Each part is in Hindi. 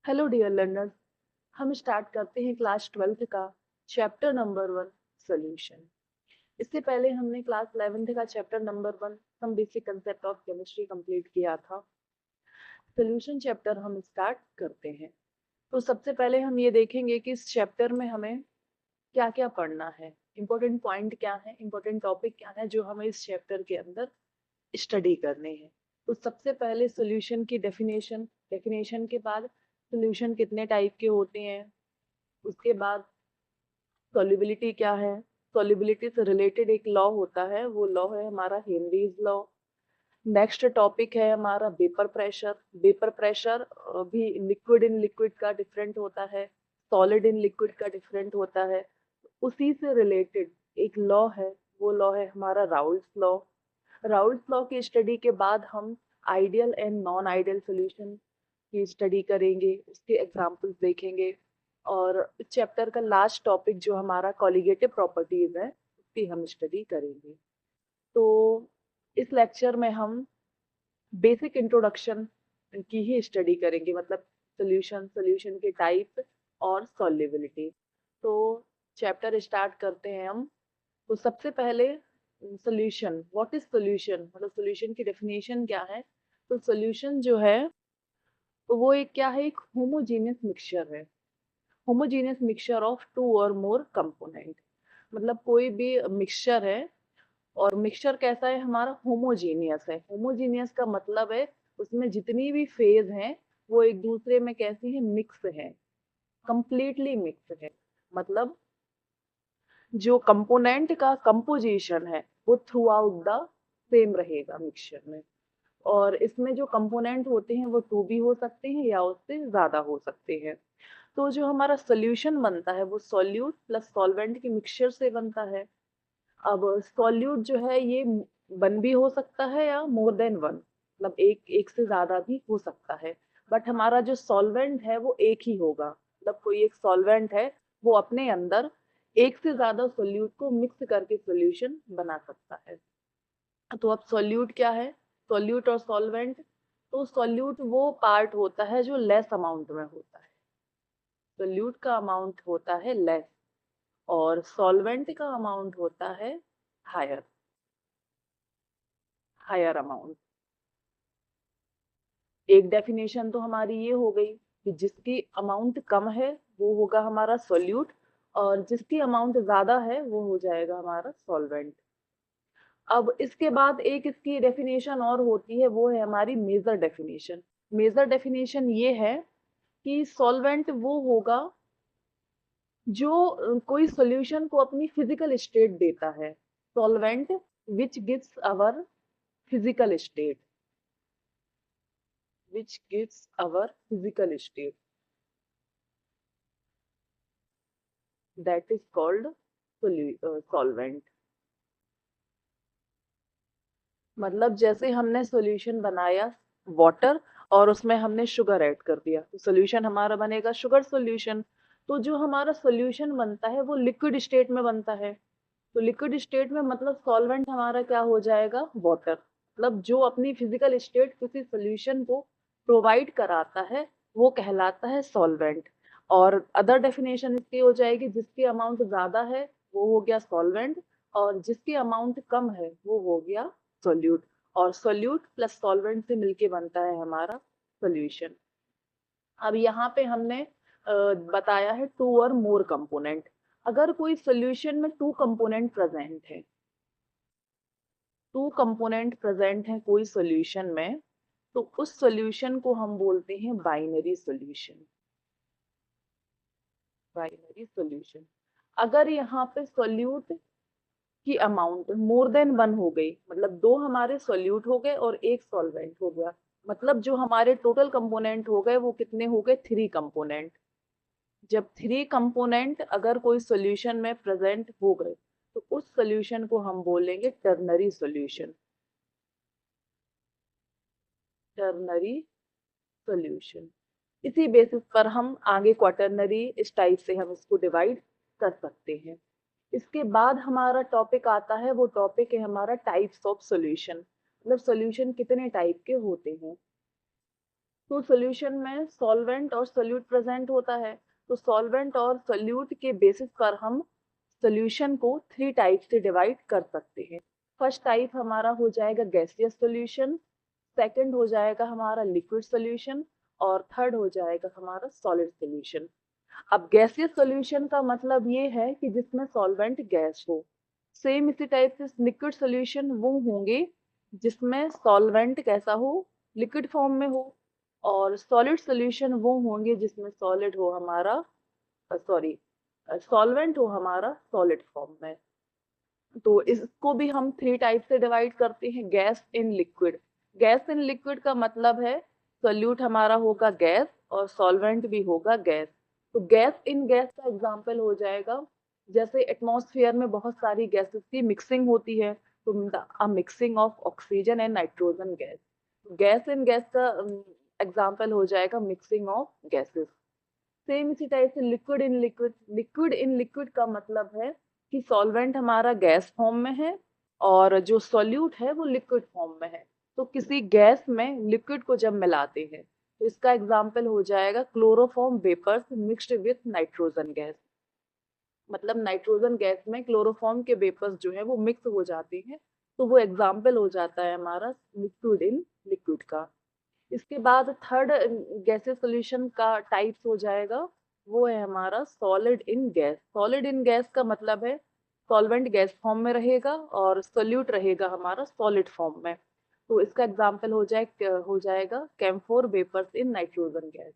Hello dear learners. हम स्टार्ट करते हैं क्लास 12th का चैप्टर नंबर 1 सॉल्यूशन। इससे पहले हमने क्लास 11th का chapter number 1 some basic concept of chemistry complete किया था। सॉल्यूशन चैप्टर हम स्टार्ट करते हैं। तो सबसे पहले हम ये देखेंगे कि इस चैप्टर में हमें क्या क्या पढ़ना है, इंपॉर्टेंट पॉइंट क्या है, इंपॉर्टेंट टॉपिक क्या है जो हमें इस चैप्टर के अंदर स्टडी करने हैं। तो सबसे पहले सॉल्यूशन की डेफिनेशन, डेफिनेशन के बाद सॉल्यूशन कितने टाइप के होते हैं, उसके बाद सॉल्युबिलिटी क्या है, सॉल्युबिलिटी से रिलेटेड एक लॉ होता है, वो लॉ है हमारा हेनरीज लॉ। नेक्स्ट टॉपिक है हमारा वेपर प्रेशर। वेपर प्रेशर भी लिक्विड इन लिक्विड का डिफरेंट होता है, सॉलिड इन लिक्विड का डिफरेंट होता है। उसी से रिलेटेड एक लॉ है, वो लॉ है हमारा राउल्स लॉ। राउल्स लॉ की स्टडी के बाद हम ideal and non ideal solution की स्टडी करेंगे, उसके एग्जांपल्स देखेंगे। और चैप्टर का लास्ट टॉपिक जो हमारा कॉलिगेटिव प्रॉपर्टीज है उसकी हम स्टडी करेंगे। तो इस लेक्चर में हम बेसिक इंट्रोडक्शन की ही स्टडी करेंगे, मतलब सॉल्यूशन, सॉल्यूशन के टाइप और सॉल्युबिलिटी। तो चैप्टर स्टार्ट करते हैं हम। तो सबसे पहले सॉल्यूशन, व्हाट इज सॉल्यूशन, मतलब सॉल्यूशन की डेफिनेशन क्या है। तो सॉल्यूशन जो है तो वो एक क्या है, एक होमोजेनियस मिक्सचर है। होमोजेनियस मिक्सचर ऑफ टू और मोर कंपोनेंट, मतलब कोई भी मिक्सचर है और मिक्सचर कैसा है हमारा, होमोजीनियस है। होमोजीनियस का मतलब है उसमें जितनी भी फेज हैं वो एक दूसरे में कैसी है, मिक्स है, कंप्लीटली मिक्स है। मतलब जो कंपोनेंट का कंपोजिशन है वो थ्रू आउट द सेम रहेगा मिक्सचर में। और इसमें जो कंपोनेंट होते हैं वो टू भी हो सकते हैं या उससे ज्यादा हो सकते हैं। तो जो हमारा सोल्यूशन बनता है वो सॉल्यूट प्लस सॉल्वेंट के मिक्सचर से बनता है। अब सॉल्यूट जो है ये वन भी हो सकता है या मोर देन वन, मतलब एक एक से ज्यादा भी हो सकता है। बट हमारा जो सॉल्वेंट है वो एक ही होगा, मतलब कोई एक सॉल्वेंट है वो अपने अंदर एक से ज्यादा सोल्यूट को मिक्स करके सोल्यूशन बना सकता है। तो अब सॉल्यूट क्या है, सॉल्यूट और सॉल्वेंट। तो सॉल्यूट वो पार्ट होता है जो लेस अमाउंट में होता है, सॉल्यूट का अमाउंट होता है लेस और सॉल्वेंट का अमाउंट होता है हायर, हायर अमाउंट। एक डेफिनेशन तो हमारी ये हो गई कि जिसकी अमाउंट कम है वो होगा हमारा सॉल्यूट और जिसकी अमाउंट ज्यादा है वो हो जाएगा हमारा सॉल्वेंट। अब इसके बाद एक इसकी डेफिनेशन और होती है, वो है हमारी मेजर डेफिनेशन। मेजर डेफिनेशन ये है कि सॉल्वेंट वो होगा जो कोई सॉल्यूशन को अपनी फिजिकल स्टेट देता है। Solvent which gives our physical state, which gives our physical state, that is called solvent। मतलब जैसे हमने सॉल्यूशन बनाया वाटर और उसमें हमने शुगर ऐड कर दिया तो सॉल्यूशन हमारा बनेगा शुगर सॉल्यूशन। तो जो हमारा सॉल्यूशन बनता है वो लिक्विड स्टेट में बनता है। तो लिक्विड स्टेट में मतलब सॉल्वेंट हमारा क्या हो जाएगा, वाटर। मतलब जो अपनी फिजिकल स्टेट किसी सॉल्यूशन को प्रोवाइड कराता है वो कहलाता है सॉल्वेंट। और अदर डेफिनेशन इसकी हो जाएगी, जिसकी अमाउंट ज्यादा है वो हो गया सॉल्वेंट और जिसकी अमाउंट कम है वो हो गया सोल्यूट। और सोल्यूट प्लस सॉल्वेंट से मिलके बनता है हमारा सोल्यूशन। अब यहाँ पे हमने बताया है टू और मोर कंपोनेंट। अगर कोई सॉल्यूशन में टू कंपोनेंट प्रेजेंट है, टू कंपोनेंट प्रेजेंट है कोई सॉल्यूशन में, तो उस सॉल्यूशन को हम बोलते हैं बाइनरी सॉल्यूशन। Binary solution. अगर यहाँ पे सॉल्यूट की अमाउंट मोर देन वन हो गई, मतलब दो हमारे सॉल्यूट हो गए और एक सॉल्वेंट हो गया, मतलब जो हमारे टोटल कंपोनेंट हो गए वो कितने हो गए, थ्री कंपोनेंट। जब थ्री कंपोनेंट अगर कोई सॉल्यूशन में प्रेजेंट हो गए तो उस सॉल्यूशन को हम बोलेंगे टर्नरी सॉल्यूशन। Ternary solution. इसी बेसिस पर हम आगे क्वाटरनरी इस टाइप से हम इसको डिवाइड कर सकते हैं। इसके बाद हमारा टॉपिक आता है, वो टॉपिक है हमारा टाइप्स ऑफ सॉल्यूशन, मतलब सॉल्यूशन कितने टाइप के होते हैं। तो सॉल्यूशन में सॉल्वेंट और सोल्यूट प्रेजेंट होता है। तो सॉल्वेंट और सोल्यूट के बेसिस पर हम सॉल्यूशन को 3 टाइप से डिवाइड कर सकते हैं। फर्स्ट टाइप हमारा हो जाएगा गैसियस सॉल्यूशन, सेकंड हो जाएगा हमारा लिक्विड सॉल्यूशन और थर्ड हो जाएगा हमारा सॉलिड सॉल्यूशन। अब गैसियस सॉल्यूशन का मतलब ये है कि जिसमें सॉल्वेंट गैस हो। सेम इसी टाइप से लिक्विड सॉल्यूशन वो होंगे जिसमें सॉल्वेंट कैसा हो, लिक्विड फॉर्म में हो। और सॉलिड सॉल्यूशन वो होंगे जिसमें सॉलिड हो हमारा, सॉरी, सॉल्वेंट हो हमारा सॉलिड फॉर्म में। तो इसको भी हम 3 टाइप से डिवाइड करते हैं, gas in liquid. Gas in liquid का मतलब है सोल्यूट हमारा होगा गैस और सॉल्वेंट भी होगा गैस। तो गैस इन गैस का एग्जांपल हो जाएगा, जैसे एटमॉस्फेयर में बहुत सारी गैसेस की मिक्सिंग होती है, तो a mixing of oxygen and nitrogen gas. Gas in gas का एग्जांपल हो जाएगा मिक्सिंग ऑफ गैसेस। सेम इसी टाइप से liquid in liquid, liquid in liquid का मतलब है कि सॉल्वेंट हमारा गैस फॉर्म में है और जो सॉल्यूट है वो लिक्विड फॉर्म में है। तो किसी गैस में लिक्विड को जब मिलाते हैं तो इसका एग्जांपल हो जाएगा chloroform vapours mixed with nitrogen gas. मतलब नाइट्रोजन गैस में क्लोरोफॉर्म के वेपर्स जो है वो मिक्स हो जाते हैं, तो वो एग्जांपल हो जाता है हमारा लिक्विड इन लिक्विड का। इसके बाद थर्ड गैसेस सॉल्यूशन का टाइप्स हो जाएगा, वो है हमारा solid in gas. Solid in gas का मतलब है सॉल्वेंट गैस फॉर्म में रहेगा और सोल्यूट रहेगा हमारा सॉलिड फॉर्म में। तो इसका एग्जांपल हो जाएगा camphor vapours in nitrogen gas.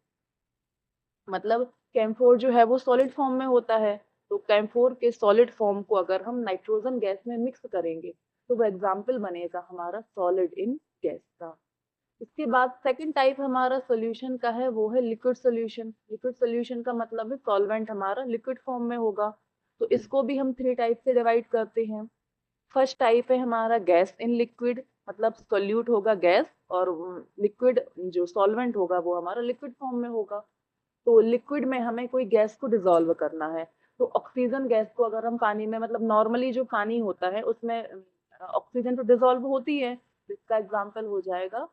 मतलब कैम्फोर जो है वो सॉलिड फॉर्म में होता है, तो कैम्फोर के सॉलिड फॉर्म को अगर हम नाइट्रोजन गैस में मिक्स करेंगे तो वो एग्जाम्पल बनेगा हमारा सॉलिड इन गैस का। इसके बाद सेकंड टाइप हमारा सॉल्यूशन का है, वो है लिक्विड सॉल्यूशन। लिक्विड सॉल्यूशन का मतलब है सॉल्वेंट हमारा लिक्विड फॉर्म में होगा। तो इसको भी हम 3 टाइप से डिवाइड करते हैं। फर्स्ट टाइप है हमारा गैस इन लिक्विड, मतलब सोल्यूट होगा गैस और लिक्विड जो सॉल्वेंट होगा वो हमारा लिक्विड फॉर्म में होगा। तो लिक्विड में हमें कोई गैस को डिसॉल्व करना है, तो ऑक्सीजन गैस को अगर हम पानी में, मतलब नॉर्मली जो पानी होता है उसमें ऑक्सीजन तो डिसॉल्व होती है, इसका एग्जाम्पल हो जाएगा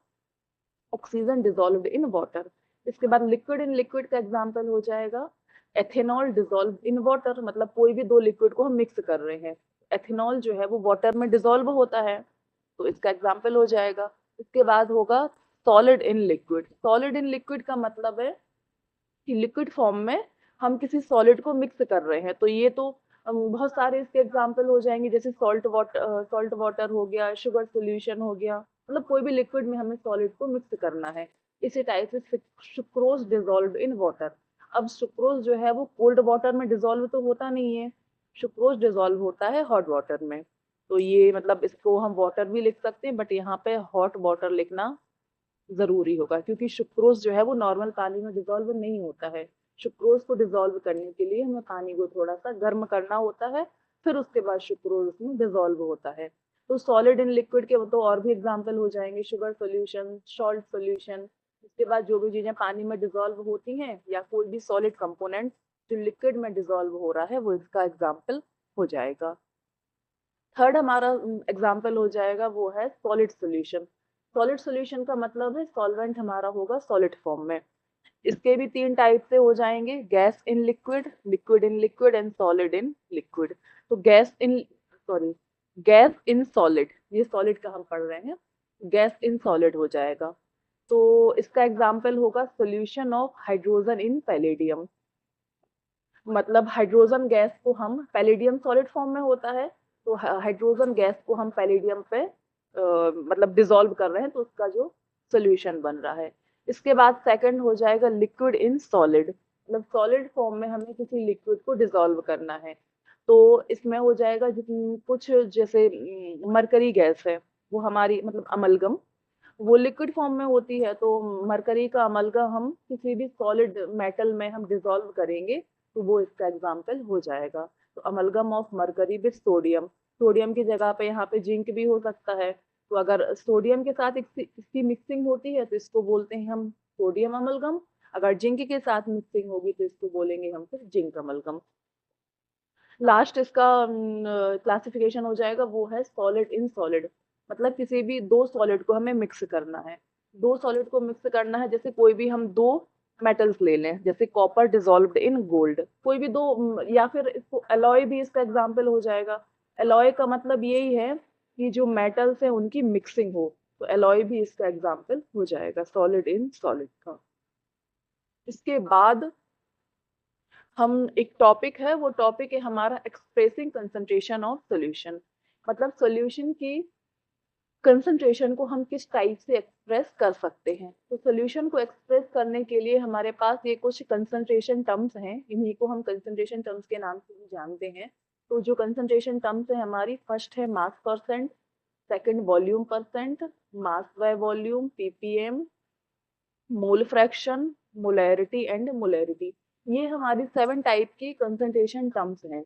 ऑक्सीजन डिसॉल्व्ड इन वाटर। इसके बाद लिक्विड इन लिक्विड का एग्जांपल हो जाएगा एथेनॉल डिसॉल्व इन वाटर। मतलब कोई भी दो लिक्विड को हम मिक्स कर रहे हैं, एथेनॉल जो है वो वाटर में डिसॉल्व होता है, तो इसका एग्जांपल हो जाएगा। इसके बाद होगा solid in liquid. Solid in liquid का मतलब है कि लिक्विड फॉर्म में हम किसी सॉलिड को मिक्स कर रहे हैं, तो ये तो बहुत सारे इसके एग्जांपल हो जाएंगे, जैसे सॉल्ट वाटर हो गया, शुगर सोल्यूशन हो गया। मतलब कोई भी लिक्विड में हमें सॉलिड को मिक्स करना है। इसी टाइप से सुक्रोज डिजोल्व इन वाटर। अब सुक्रोज जो है वो कोल्ड वाटर में डिजोल्व तो होता नहीं है, सुक्रोज डिजोल्व होता है हॉट वाटर में। तो ये मतलब इसको हम वाटर भी लिख सकते हैं, बट यहाँ पे हॉट वाटर लिखना जरूरी होगा, क्योंकि सुक्रोज जो है वो नॉर्मल पानी में डिजोल्व नहीं होता है। सुक्रोज को डिजोल्व करने के लिए हमें पानी को थोड़ा सा गर्म करना होता है, फिर उसके बाद सुक्रोज उसमें डिजोल्व होता है। तो सॉलिड इन लिक्विड के तो और भी एग्जाम्पल हो जाएंगे, शुगर सोल्यूशन, सॉल्ट सोल्यूशन। इसके बाद जो भी चीजें पानी में डिजोल्व होती हैं या कोई भी सॉलिड कंपोनेंट जो लिक्विड में डिजोल्व हो रहा है, वो इसका एग्जाम्पल हो जाएगा। थर्ड हमारा एग्जाम्पल हो जाएगा वो है सॉलिड सोल्यूशन। सॉलिड सोल्यूशन का मतलब है सॉल्वेंट हमारा होगा सॉलिड फॉर्म में। इसके भी 3 टाइप से हो जाएंगे, gas in liquid, liquid in liquid and solid in liquid. तो गैस इन सॉलिड, ये सॉलिड का हम पढ़ रहे हैं, गैस इन सॉलिड हो जाएगा। तो इसका एग्जाम्पल होगा solution of hydrogen in palladium. मतलब हाइड्रोजन गैस को हम, पैलेडियम सॉलिड फॉर्म में होता है, तो हाइड्रोजन गैस को हम पैलेडियम पे मतलब डिसॉल्व कर रहे हैं, तो उसका जो सोल्यूशन बन रहा है। इसके बाद सेकंड हो जाएगा लिक्विड इन सॉलिड। मतलब सॉलिड फॉर्म में हमें किसी लिक्विड को डिसॉल्व करना है, तो इसमें हो जाएगा कुछ, जैसे मरकरी गैस है, वो हमारी मतलब अमलगम, वो लिक्विड फॉर्म में होती है, तो मरकरी का अमलगा हम किसी भी सॉलिड मेटल में हम डिसॉल्व करेंगे, तो वो इसका एग्जाम्पल हो जाएगा। तो amalgam of mercury with sodium, sodium की जगह पे यहाँ पे जिंक भी हो सकता है, तो अगर सोडियम के साथ इसकी मिक्सिंग होती है तो इसको बोलते हैं हम सोडियम अमलगम। अगर जिंक के साथ मिक्सिंग होगी तो इसको बोलेंगे हम फिर जिंक अमलगम। लास्ट इसका क्लासिफिकेशन हो जाएगा वो है सॉलिड इन सॉलिड। मतलब किसी भी दो सॉलिड को हमें मिक्स करना है, दो सॉलिड को मिक्स करना है, जैसे कोई भी हम दो मेटल्स ले लें, जैसे कॉपर डिसॉल्व्ड इन गोल्ड, कोई भी दो, या फिर इसको एलॉय भी इसका एग्जांपल हो जाएगा। एलॉय का मतलब यही है कि जो मेटल्स है उनकी मिक्सिंग हो, तो एलॉय भी इसका एग्जांपल हो जाएगा सॉलिड इन सॉलिड का। इसके बाद हम एक टॉपिक है, वो टॉपिक है हमारा एक्सप्रेसिंग कंसंट्रेशन ऑफ सॉल्यूशन, मतलब सॉल्यूशन की कंसंट्रेशन को हम किस टाइप से एक्सप्रेस कर सकते हैं। तो सॉल्यूशन को एक्सप्रेस करने के लिए हमारे पास ये कुछ कंसंट्रेशन टर्म्स हैं, इन्हीं को हम कंसंट्रेशन टर्म्स के नाम से भी जानते हैं। तो जो कंसंट्रेशन टर्म्स है हमारी, फर्स्ट है मास percent, second volume percent, mass by volume, ppm, mole fraction, molarity and molarity. ये हमारी 7 टाइप की कंसंट्रेशन टर्म्स हैं।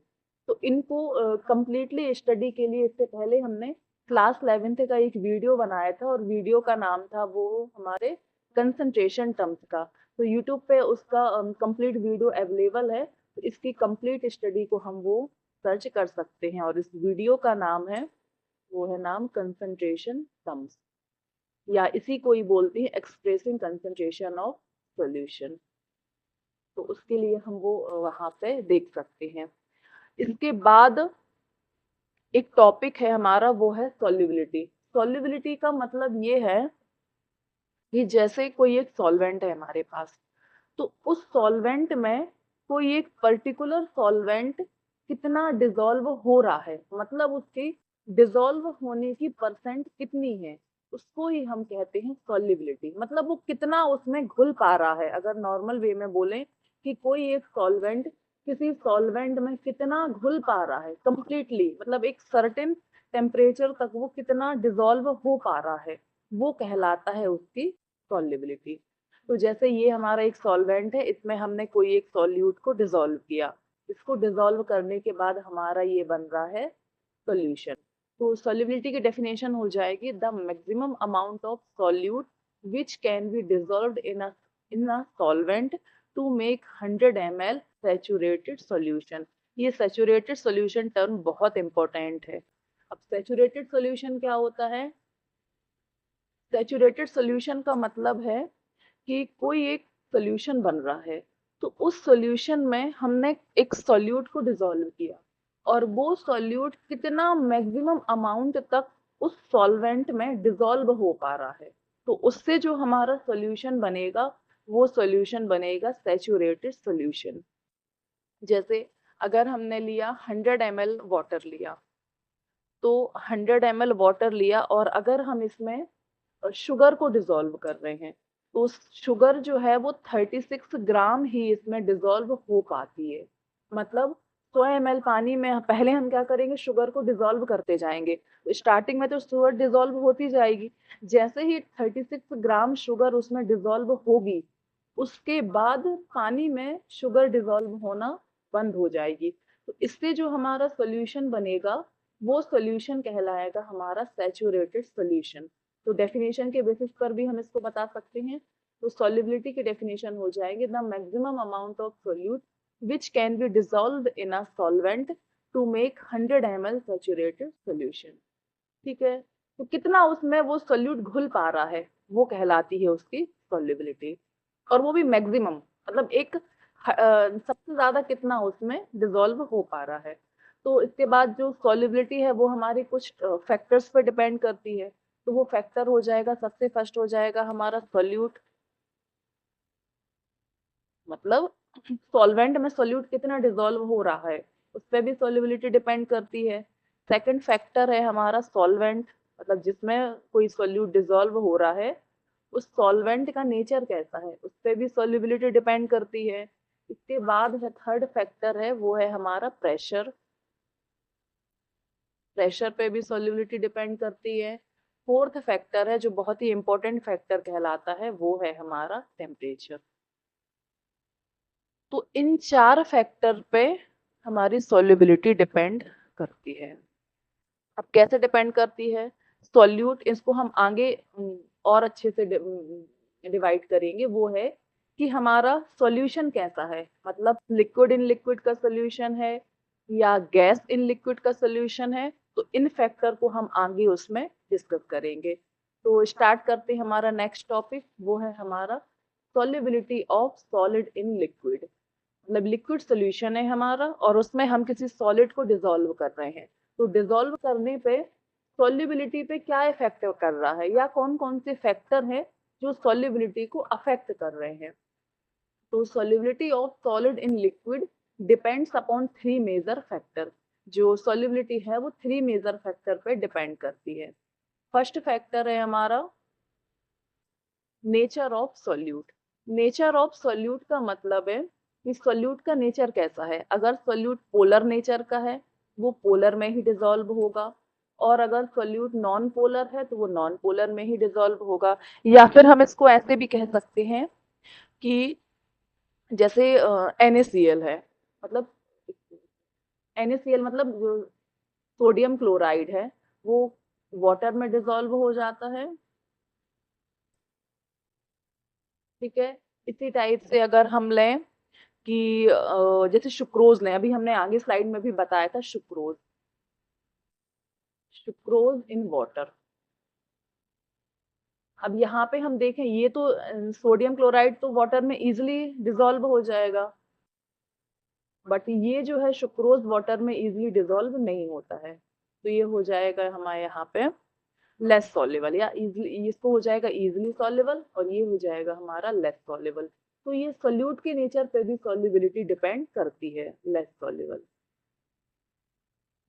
तो इनको कंप्लीटली स्टडी के लिए इससे पहले हमने क्लास 11th का एक वीडियो बनाया था, और वीडियो का नाम था वो हमारे कंसंट्रेशन टर्म्स का। तो यूट्यूब पे उसका कंप्लीट वीडियो अवेलेबल है, तो इसकी कंप्लीट स्टडी को हम वो सर्च कर सकते हैं, और इस वीडियो का नाम है, वो है नाम कंसंट्रेशन टर्म्स, या इसी को ही बोलते हैं एक्सप्रेसिंग कंसंट्रेशन ऑफ सॉल्यूशन। तो उसके लिए हम वो वहां पे देख सकते हैं। इसके बाद एक टॉपिक है हमारा, वो है सॉल्युबिलिटी। सॉल्युबिलिटी का मतलब ये है कि जैसे कोई एक सॉल्वेंट है हमारे पास, तो उस सॉल्वेंट में कोई एक पर्टिकुलर सॉल्वेंट कितना डिसॉल्व हो रहा है, मतलब उसकी डिसॉल्व होने की परसेंट कितनी है, उसको ही हम कहते हैं सॉल्युबिलिटी। मतलब वो कितना उसमें घुल पा रहा है। अगर नॉर्मल वे में बोलें कि कोई एक सॉल्वेंट किसी सॉल्वेंट में कितना घुल पा रहा है कंप्लीटली, मतलब एक सर्टेन टेम्परेचर तक वो कितना डिसॉल्व हो पा रहा है, वो कहलाता है उसकी सॉल्युबिलिटी। तो जैसे ये हमारा एक सॉल्वेंट है, इसमें हमने कोई एक सॉल्यूट को डिसॉल्व किया, इसको डिसॉल्व करने के बाद हमारा ये बन रहा है सॉल्यूशन। तो सॉल्युबिलिटी की डेफिनेशन हो जाएगी, the maximum amount of solute which can be dissolved in a solvent to make 100 ml saturated solution. ये सैचुरेटेड सॉल्यूशन टर्म बहुत इंपॉर्टेंट है। अब सैचुरेटेड सॉल्यूशन क्या होता है? सैचुरेटेड सॉल्यूशन का मतलब है कि कोई एक सॉल्यूशन बन रहा है, तो उस सॉल्यूशन में हमने एक सॉल्यूट को डिसॉल्व किया, और वो सॉल्यूट कितना मैक्सिमम अमाउंट तक उस सॉल्वेंट में डिसॉल्व हो पा रहा है, तो उससे जो हमारा सॉल्यूशन बनेगा, वो सॉल्यूशन बनेगा सैचुरेटेड सॉल्यूशन। जैसे अगर हमने लिया 100 ml वाटर लिया, तो 100 ml वाटर लिया, और अगर हम इसमें शुगर को डिसॉल्व कर रहे हैं, तो शुगर जो है वो 36 ग्राम ही इसमें डिसॉल्व हो पाती है। मतलब 100 ml पानी में पहले हम क्या करेंगे, शुगर को डिसॉल्व करते जाएंगे, तो स्टार्टिंग में तो शुगर डिसॉल्व होती जाएगी। जैसे ही 36 ग्राम शुगर उसमें डिसॉल्व होगी, उसके बाद पानी में शुगर डिसॉल्व होना बंद हो जाएगी। तो इससे जो हमारा सॉल्यूशन बनेगा, वो सॉल्यूशन कहलाएगा हमारा सैचुरेटेड सॉल्यूशन। तो डेफिनेशन के बेसिस पर भी हम इसको बता सकते हैं। तो सॉल्युबिलिटी की डेफिनेशन हो जाएगी, the maximum amount of solute which can be dissolved in a solvent to make 100 ml saturated solution। ठीक है, तो कितना उसमें वो सोल्यूट घुल पा रहा है, वो कहलाती है उसकी सॉल्युबिलिटी। और वो भी मैक्सिमम, मतलब एक सबसे ज्यादा कितना उसमें डिसॉल्व हो पा रहा है। तो इसके बाद जो सॉल्युबिलिटी है वो हमारी कुछ फैक्टर्स पे डिपेंड करती है। तो वो फैक्टर हो जाएगा, सबसे फर्स्ट हो जाएगा हमारा सोल्यूट, मतलब सॉल्वेंट में सोल्यूट कितना डिसॉल्व हो रहा है, उस पर भी सॉल्युबिलिटी डिपेंड करती है। सेकंड फैक्टर है हमारा सॉल्वेंट, मतलब जिसमें कोई सोल्यूट डिसॉल्व हो रहा है, उस सॉल्वेंट का नेचर कैसा है, उस पर भी सॉल्युबिलिटी डिपेंड करती है। इसके बाद थर्ड फैक्टर है, वो है हमारा प्रेशर। प्रेशर पे भी सॉल्युबिलिटी डिपेंड करती है। फोर्थ फैक्टर है जो बहुत ही इंपॉर्टेंट फैक्टर कहलाता है, वो है हमारा टेम्परेचर। तो इन चार फैक्टर पे हमारी सॉल्युबिलिटी डिपेंड करती है। अब कैसे डिपेंड करती है? सॉल्यूट, इसको हम आगे और अच्छे से डिवाइड करेंगे। वो है कि हमारा सॉल्यूशन कैसा है, मतलब लिक्विड इन लिक्विड का सॉल्यूशन है या गैस इन लिक्विड का सॉल्यूशन है। तो इन फैक्टर को हम आगे उसमें डिस्कस करेंगे। तो स्टार्ट करते हैं हमारा नेक्स्ट टॉपिक, वो है हमारा solubility of solid in liquid. मतलब लिक्विड सोल्यूशन है हमारा और उसमें हम किसी सॉलिड को डिसॉल्व कर रहे हैं, तो डिसॉल्व करने पे सॉल्युबिलिटी पे क्या इफेक्ट कर रहा है या कौन कौन से फैक्टर है जो सॉल्युबिलिटी को अफेक्ट कर रहे हैं। तो solubility of solid in liquid depends upon 3 major factor. जो सॉल्युबिलिटी है वो 3 मेजर फैक्टर पे डिपेंड करती है। फर्स्ट फैक्टर है हमारा nature of solute. Nature of solute का मतलब है कि सॉल्यूट का नेचर कैसा है। अगर सॉल्यूट पोलर नेचर का है वो पोलर में ही डिसॉल्व होगा, और अगर सॉल्यूट नॉन पोलर है तो वो नॉन पोलर में ही डिसॉल्व होगा। या फिर हम इसको ऐसे भी कह सकते हैं कि जैसे NaCl है, मतलब NaCl मतलब सोडियम क्लोराइड है, वो वाटर में डिसॉल्व हो जाता है। ठीक है, इसी टाइप से अगर हम लें कि जैसे सुक्रोज लें, अभी हमने आगे स्लाइड में भी बताया था सुक्रोज, सुक्रोज इन वाटर। अब यहाँ पे हम देखें ये तो सोडियम क्लोराइड तो वाटर में इजिली डिसॉल्व हो जाएगा, बट ये जो है सुक्रोज वाटर में इजिली डिसॉल्व नहीं होता है, तो ये हो जाएगा हमारे यहाँ पे लेस सॉल्युबल, या इजिली इसको हो जाएगा इजिली सॉल्युबल और ये हो जाएगा हमारा लेस सॉल्युबल। तो ये सोल्यूट के नेचर पे भी सॉल्युबिलिटी डिपेंड करती है, लेस सॉल्युबल।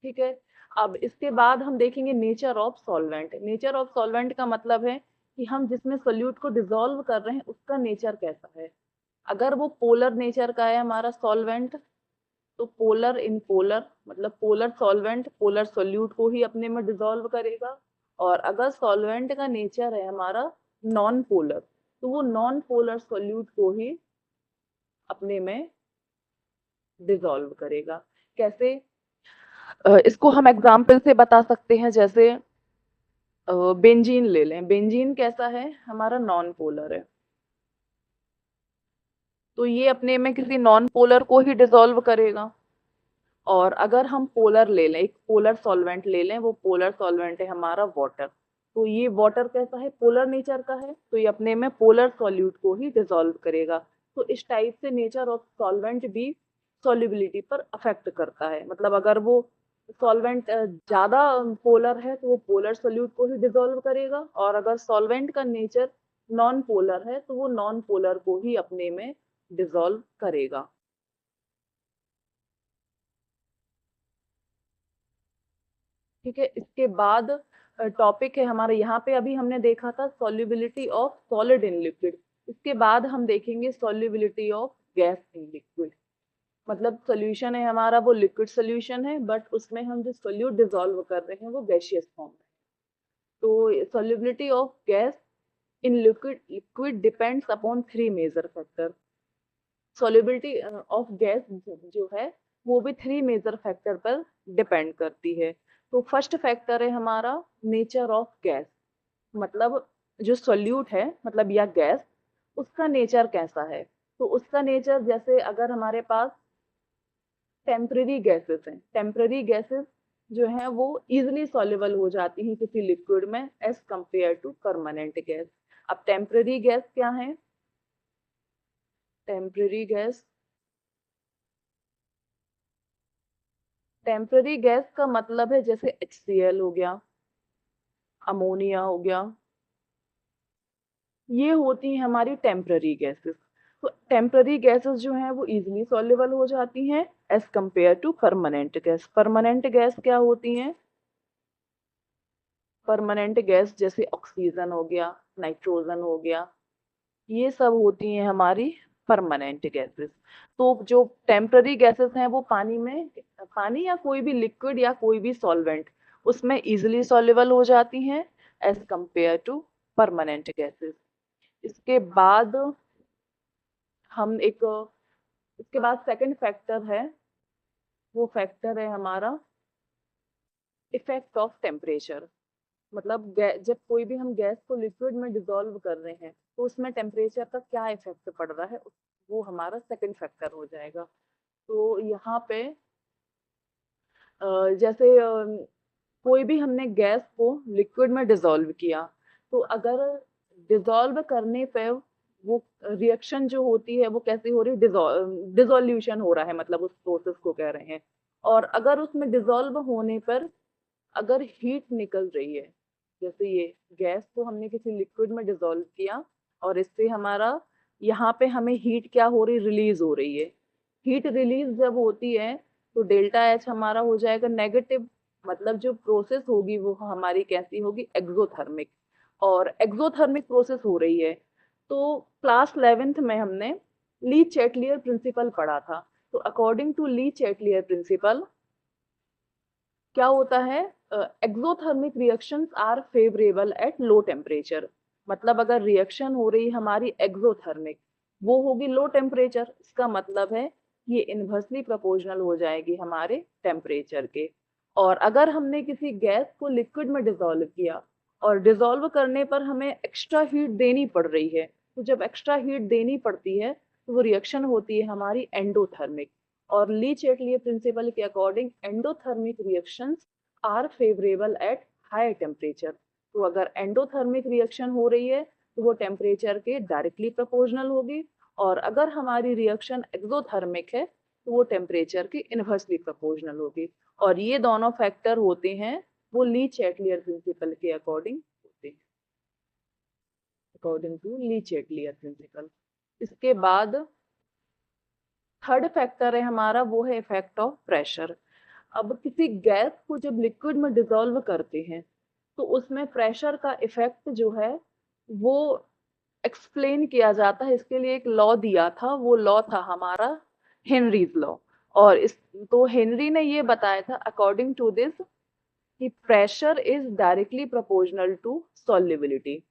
ठीक है, अब इसके बाद हम देखेंगे nature of solvent. Nature of solvent का मतलब है कि हम जिसमें सोल्यूट को डिसॉल्व कर रहे हैं उसका नेचर कैसा है। अगर वो पोलर नेचर का है हमारा सॉल्वेंट, तो पोलर इन पोलर, मतलब पोलर सॉल्वेंट पोलर सोल्यूट को ही अपने में डिसॉल्व करेगा। और अगर सॉल्वेंट का नेचर है हमारा नॉन पोलर, तो वो नॉन पोलर सोल्यूट को ही अपने में डिसॉल्व करेगा। कैसे, इसको हम एग्जाम्पल से बता सकते हैं। जैसे बेंजीन ले लें, बेंजीन कैसा है हमारा नॉन पोलर है, तो ये अपने में किसी नॉन पोलर को ही डिसॉल्व करेगा। और अगर हम पोलर ले लें, एक पोलर सॉल्वेंट ले लें, वो पोलर सॉल्वेंट है हमारा वाटर, तो ये वाटर कैसा है पोलर नेचर का है, तो ये अपने में पोलर सॉल्यूट को ही डिसॉल्व करेगा। तो इस टाइप से नेचर ऑफ सॉल्वेंट भी सॉल्युबिलिटी पर अफेक्ट करता है। मतलब अगर वो सॉल्वेंट ज्यादा पोलर है तो वो पोलर सोल्यूट को ही डिसॉल्व करेगा, और अगर सॉल्वेंट का नेचर नॉन पोलर है तो वो नॉन पोलर को ही अपने में डिसॉल्व करेगा। ठीक है, इसके बाद टॉपिक है हमारे यहाँ पे, अभी हमने देखा था solubility of solid in liquid. इसके बाद हम देखेंगे solubility of gas in liquid. मतलब सोल्यूशन है हमारा वो लिक्विड सोल्यूशन है, बट उसमें हम जो सोल्यूट डिसॉल्व कर रहे हैं वो गैसियस फॉर्म में। तो solubility of gas in liquid depends upon 3 major factor. Solubility of gas जो है वो भी 3 मेजर फैक्टर पर डिपेंड करती है। तो फर्स्ट फैक्टर है हमारा नेचर ऑफ गैस, मतलब जो सोल्यूट है मतलब या गैस, उसका नेचर कैसा है। तो उसका नेचर, जैसे अगर हमारे पास टेम्पररी गैसेस हैं, टेम्पररी गैसेस जो हैं वो इजिली सॉल्युबल हो जाती हैं किसी लिक्विड में as compare to permanent gas. अब टेम्पररी गैस क्या है, टेम्पररी गैस, टेम्पररी गैस का मतलब है जैसे HCl हो गया, अमोनिया हो गया, ये होती हैं हमारी टेम्पररी गैसेस। तो टेम्पररी गैसेस जो हैं वो इजीली सॉल्युबल हो जाती हैं as compare to permanent gas. Permanent gas क्या होती हैं, परमानेंट गैस जैसे ऑक्सीजन हो गया, नाइट्रोजन हो गया, ये सब होती हैं हमारी परमानेंट गैसेस। तो जो टेम्पररी गैसेस हैं वो पानी में, पानी या कोई भी लिक्विड या कोई भी सॉल्वेंट उसमें इजीली सॉल्युबल हो जाती हैं as compare to permanent gases. इसके बाद हम एक, इसके बाद सेकंड फैक्टर है, वो फैक्टर है हमारा इफेक्ट ऑफ टेम्परेचर। मतलब जब कोई भी हम गैस को लिक्विड में डिसॉल्व कर रहे हैं तो उसमें टेम्परेचर का क्या इफेक्ट पड़ रहा है, वो हमारा सेकंड फैक्टर हो जाएगा। तो यहाँ पे जैसे कोई भी हमने गैस को लिक्विड में डिसॉल्व किया, तो अगर डिसॉल्व करने पे वो रिएक्शन जो होती है वो कैसी हो रही है, डिसोल्यूशन हो रहा है, मतलब उस प्रोसेस को कह रहे हैं। और अगर उसमें डिसॉल्व होने पर अगर हीट निकल रही है, जैसे ये गैस को हमने किसी लिक्विड में डिसॉल्व किया और इससे हमारा यहाँ पे हमें हीट क्या हो रही, रिलीज हो रही है। हीट रिलीज जब होती है तो डेल्टा एच हमारा हो जाएगा नेगेटिव, मतलब जो प्रोसेस होगी वो हमारी कैसी होगी, एक्सोथर्मिक। और एक्सोथर्मिक प्रोसेस हो रही है। तो क्लास 11th में हमने ली चैटलियर प्रिंसिपल पढ़ा था। तो according to Le Chatelier principle क्या होता है, exothermic reactions are favourable at low temperature. मतलब अगर रिएक्शन हो रही हमारी एक्सोथर्मिक, वो होगी लो टेम्परेचर, इसका मतलब है ये इन्वर्सली प्रोपोर्शनल हो जाएगी हमारे टेम्परेचर के। और अगर हमने किसी गैस को लिक्विड में डिसॉल्व किया और डिसॉल्व करने पर हमें एक्स्ट्रा हीट देनी पड़ रही है, तो जब एक्स्ट्रा हीट देनी पड़ती है तो वो रिएक्शन होती है हमारी एंडोथर्मिक। और ली चैटलियर प्रिंसिपल के according endothermic reactions are favourable at high temperature. तो अगर एंडोथर्मिक रिएक्शन हो रही है तो वो टेम्परेचर के डायरेक्टली प्रोपोर्शनल होगी, और अगर हमारी रिएक्शन एक्सोथर्मिक है तो वो टेम्परेचर के इनवर्सली प्रोपोर्शनल होगी। और ये दोनों फैक्टर होते हैं वो ली चैटलियर प्रिंसिपल के अकॉर्डिंग होते हैं, according to Le Chatelier principle. इसके बाद थर्ड फैक्टर है हमारा, वो है इफेक्ट ऑफ प्रेशर। अब किसी गैस को जब लिक्विड में डिसॉल्व करते हैं तो उसमें प्रेशर का इफेक्ट जो है वो एक्सप्लेन किया जाता है। इसके लिए एक लॉ दिया था, वो लॉ था हमारा हेनरीज लॉ। और इस तो हेनरी ने ये बताया था अकॉर्डिंग टू दिस कि pressure is directly proportional to solubility.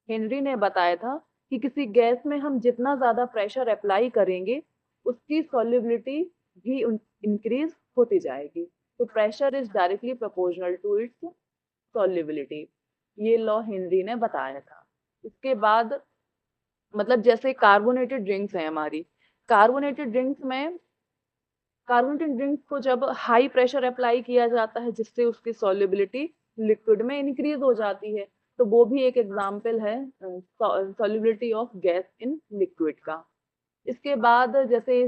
Henry ने बताया था कि किसी गैस में हम जितना ज्यादा प्रेशर अप्लाई करेंगे उसकी सॉल्युबिलिटी भी इंक्रीज होती जाएगी। तो pressure is directly proportional to its solubility, ये लॉ हेनरी ने बताया था। इसके बाद मतलब जैसे कार्बोनेटेड ड्रिंक्स है हमारी, कार्बोनेटेड ड्रिंक्स में कार्बोनेटेड ड्रिंक्स को जब हाई प्रेशर अप्लाई किया जाता है जिससे उसकी सॉल्युबिलिटी लिक्विड में इंक्रीज हो जाती है, तो वो भी एक एग्जाम्पल है solubility of gas in liquid का। इसके बाद जैसे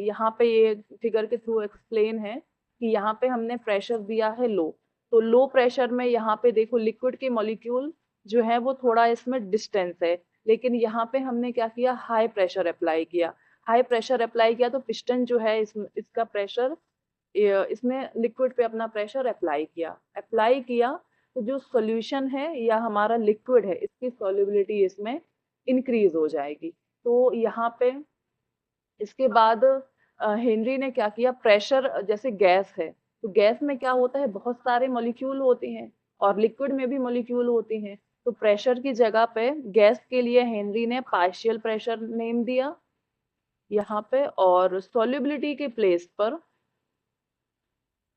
यहाँ पे ये फिगर के थ्रू एक्सप्लेन है कि यहाँ पे हमने प्रेशर दिया है लो, तो लो प्रेशर में यहाँ पे देखो लिक्विड के मॉलिक्यूल जो है वो थोड़ा इसमें डिस्टेंस है, लेकिन यहाँ पे हमने क्या किया, हाई प्रेशर अप्लाई किया। हाई प्रेशर अप्लाई किया तो पिस्टन जो है इसका प्रेशर, इसने लिक्विड पे अपना प्रेशर अप्लाई किया तो जो सॉल्यूशन है या हमारा लिक्विड है इसकी सॉल्युबिलिटी इसमें इंक्रीज हो जाएगी। तो यहाँ पे इसके बाद हेनरी ने क्या किया, प्रेशर जैसे गैस है तो गैस में क्या होता है, बहुत सारे मॉलिक्यूल होते हैं और लिक्विड में भी मॉलिक्यूल होते हैं। तो प्रेशर की जगह पे गैस के लिए हेनरी ने पार्शियल प्रेशर नेम दिया यहाँ पे, और सॉल्युबिलिटी के प्लेस पर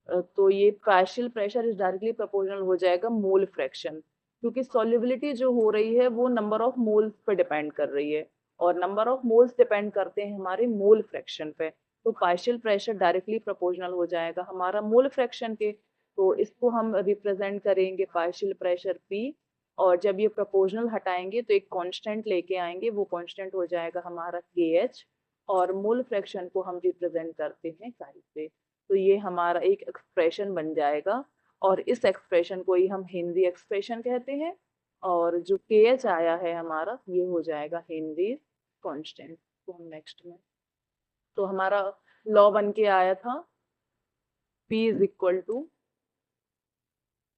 तो ये partial pressure is directly proportional हो जाएगा मोल फ्रैक्शन, क्योंकि सॉल्युबिलिटी जो हो रही है वो नंबर ऑफ मोल्स पे डिपेंड कर रही है और नंबर ऑफ मोल्स डिपेंड करते हैं हमारे मोल फ्रैक्शन पे। तो पार्शियल प्रेशर डायरेक्टली प्रोपोर्शनल हो जाएगा हमारा मोल फ्रैक्शन के। तो इसको हम रिप्रेजेंट करेंगे पार्शियल प्रेशर P, और जब ये प्रोपोर्शनल हटाएंगे तो एक कांस्टेंट लेके आएंगे, वो कांस्टेंट हो जाएगा हमारा KH, और मोल फ्रैक्शन को हम रिप्रेजेंट करते हैं chi से। तो ये हमारा एक एक्सप्रेशन बन जाएगा और इस एक्सप्रेशन को ही हम हेनरी एक्सप्रेशन कहते हैं, और जो KH आया है हमारा ये हो जाएगा हेनरी कांस्टेंट। तो नेक्स्ट में तो हमारा लॉ बन के आया था P is equal to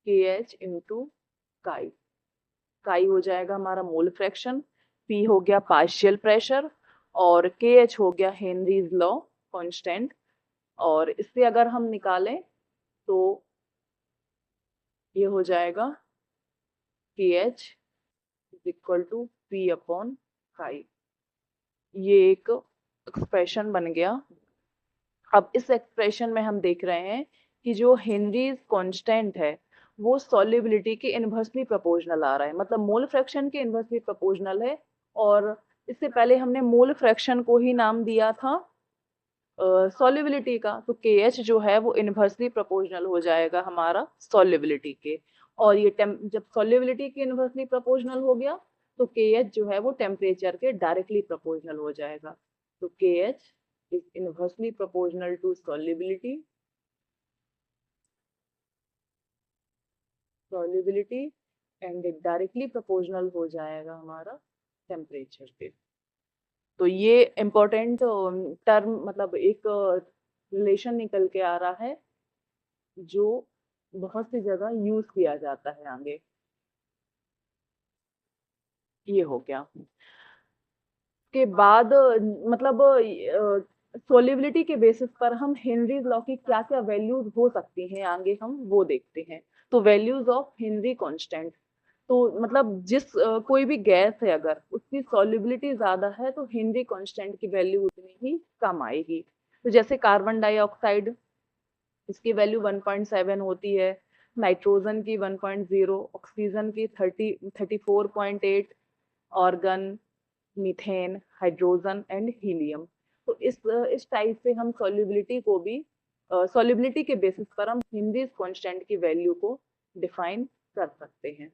KH into chi. Chi हो जाएगा हमारा मोल फ्रैक्शन, P हो गया पार्शियल प्रेशर और KH हो गया हेनरीज लॉ कांस्टेंट। और इससे अगर हम निकालें तो ये हो जाएगा KH is equal to P upon chi. ये एक एक्सप्रेशन बन गया। अब इस एक्सप्रेशन में हम देख रहे हैं कि जो हेनरीज कांस्टेंट है वो सॉल्युबिलिटी के इनवर्सली प्रोपोर्शनल आ रहा है, मतलब मोल फ्रैक्शन के इनवर्सली प्रोपोर्शनल है। और इससे पहले हमने मोल फ्रैक्शन को ही नाम दिया था सॉल्युबिलिटी का, तो KH जो है वो इनवर्सली प्रोपोर्शनल हो जाएगा हमारा सॉल्युबिलिटी के। और ये जब सॉल्युबिलिटी के इनवर्सली प्रोपोर्शनल हो गया तो KH जो है वो टेम्परेचर के डायरेक्टली प्रोपोर्शनल हो जाएगा। तो KH is inversely proportional to solubility and directly proportional हो जाएगा हमारा टेम्परेचर पे। तो ये इम्पोर्टेंट टर्म मतलब एक रिलेशन निकल के आ रहा है जो बहुत सी जगह यूज किया जाता है आगे। ये हो गया के बाद मतलब सोलिबिलिटी के बेसिस पर हम हेनरीज लॉ की क्या क्या वैल्यूज हो सकती हैं आगे हम वो देखते हैं। तो वैल्यूज ऑफ हेनरी कांस्टेंट, तो मतलब कोई भी गैस है अगर उसकी सॉल्युबिलिटी ज्यादा है तो हेनरी कांस्टेंट की वैल्यू उतनी ही कम आएगी। तो जैसे कार्बन डाइऑक्साइड, इसकी वैल्यू 1.7 होती है, नाइट्रोजन की 1.0, ऑक्सीजन की 34.8, organ, methane, hydrogen and helium. तो इस टाइप से हम सॉल्युबिलिटी को भी सॉल्युबिलिटी के बेसिस पर हम हेनरीज कांस्टेंट की वैल्यू को डिफाइन कर सकते हैं।